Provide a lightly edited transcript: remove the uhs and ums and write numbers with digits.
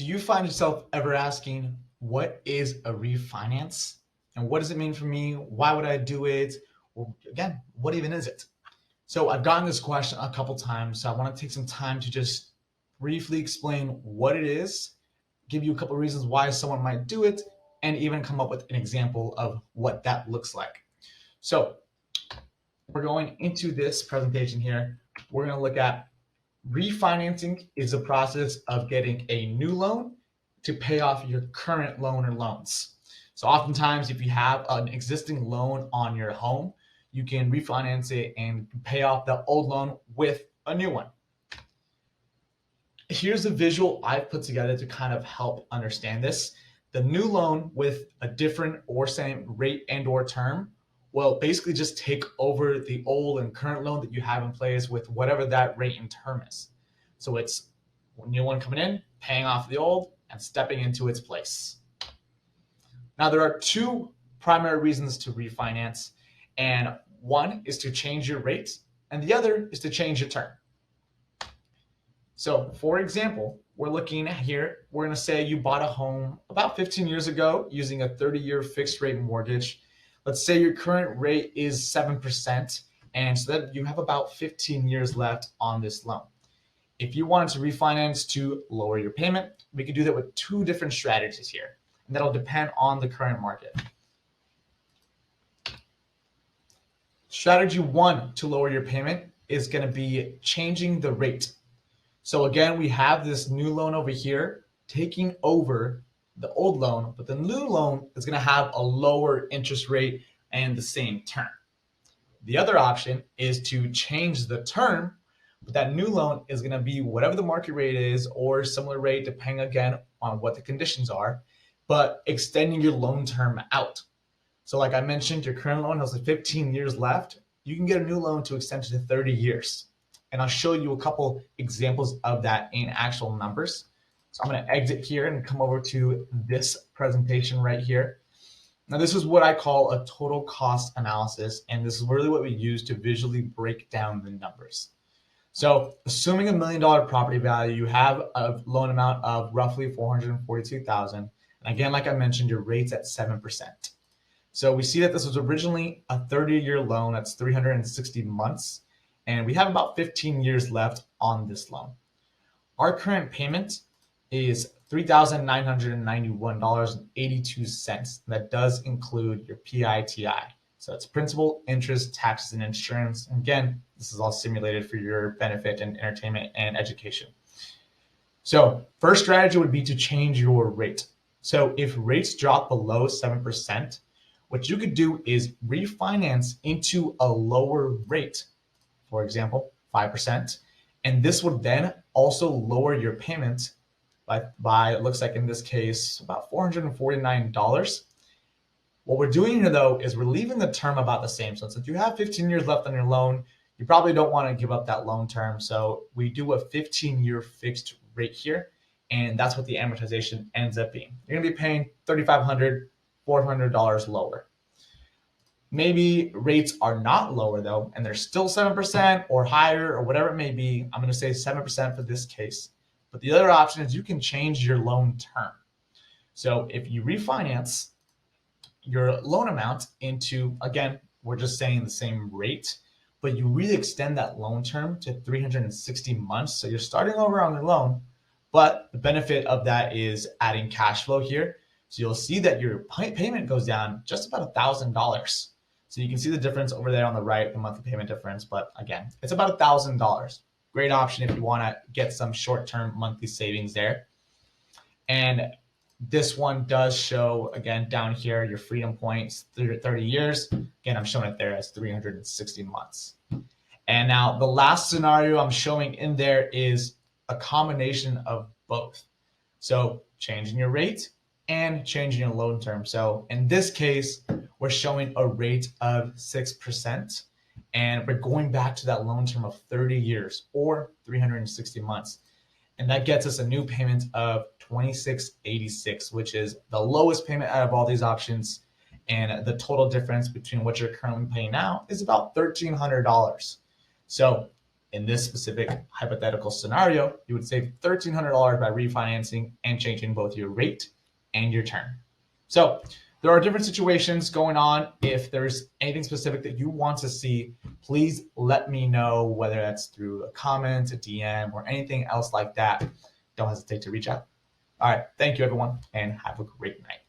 Do you find yourself ever asking, what is a refinance? And what does it mean for me? Why would I do it? Or again, what even is it? So I've gotten this question a couple times. So I want to take some time to just briefly explain what it is, give you a couple reasons why someone might do it, and even come up with an example of what that looks like. So we're going into this presentation here. We're going to look at refinancing is a process of getting a new loan to pay off your current loan or loans. So oftentimes, if you have an existing loan on your home, you can refinance it and pay off the old loan with a new one. Here's a visual I've put together to kind of help understand this. The new loan with a different or same rate and or term will basically just take over the old and current loan that you have in place with whatever that rate and term is. So it's a new one coming in, paying off the old, and stepping into its place. Now, there are two primary reasons to refinance, and one is to change your rate, and the other is to change your term. So, for example, we're looking at here, we're going to say you bought a home about 15 years ago using a 30-year fixed rate mortgage. Let's say your current rate is 7%, and so that you have about 15 years left on this loan. If you wanted to refinance to lower your payment, we could do that with two different strategies here, and that'll depend on the current market. Strategy one to lower your payment is going to be changing the rate. So again, we have this new loan over here taking over the old loan, but the new loan is going to have a lower interest rate and the same term. The other option is to change the term, but that new loan is going to be whatever the market rate is or similar rate, depending again on what the conditions are, but extending your loan term out. So like I mentioned, your current loan has 15 years left. You can get a new loan to extend to 30 years. And I'll show you a couple examples of that in actual numbers. So I'm going to exit here and come over to this presentation right here. Now, this is what I call a total cost analysis, and this is really what we use to visually break down the numbers. So assuming $1 million property value, you have a loan amount of roughly $442,000. And again, like I mentioned, your rate's at 7%. So we see that this was originally a 30-year loan. That's 360 months. And we have about 15 years left on this loan. Our current payment is $3,991.82. That does include your PITI. So it's principal, interest, taxes, and insurance. And again, this is all simulated for your benefit and entertainment and education. So first strategy would be to change your rate. So if rates drop below 7%, what you could do is refinance into a lower rate. For example, 5%. And this would then also lower your payment by it looks like in this case, about $449. What we're doing here though, is we're leaving the term about the same. So since you have 15 years left on your loan, you probably don't want to give up that loan term. So we do a 15-year fixed rate here. And that's what the amortization ends up being. You're going to be paying $3,500, $400 lower. Maybe rates are not lower though, and they're still 7% or higher or whatever it may be. I'm going to say 7% for this case. But the other option is you can change your loan term. So if you refinance your loan amount into, again, we're just saying the same rate, but you really extend that loan term to 360 months. So you're starting over on your loan, but the benefit of that is adding cash flow here. So you'll see that your payment goes down just about $1,000. So you can see the difference over there on the right, the monthly payment difference. But again, it's about $1,000. Great option if you want to get some short-term monthly savings there. And this one does show, again, down here, your freedom points, 30 years. Again, I'm showing it there as 360 months. And now the last scenario I'm showing in there is a combination of both. So changing your rate and changing your loan term. So in this case, we're showing a rate of 6%, and we're going back to that loan term of 30 years or 360 months. And that gets us a new payment of $26.86, which is the lowest payment out of all these options. And the total difference between what you're currently paying now is about $1,300. So In this specific hypothetical scenario, you would save $1,300 by refinancing and changing both your rate and your term. So there are different situations going on. If there's anything specific that you want to see, please let me know, whether that's through a comment, a DM, or anything else like that. Don't hesitate to reach out. All right. Thank you, everyone, and have a great night.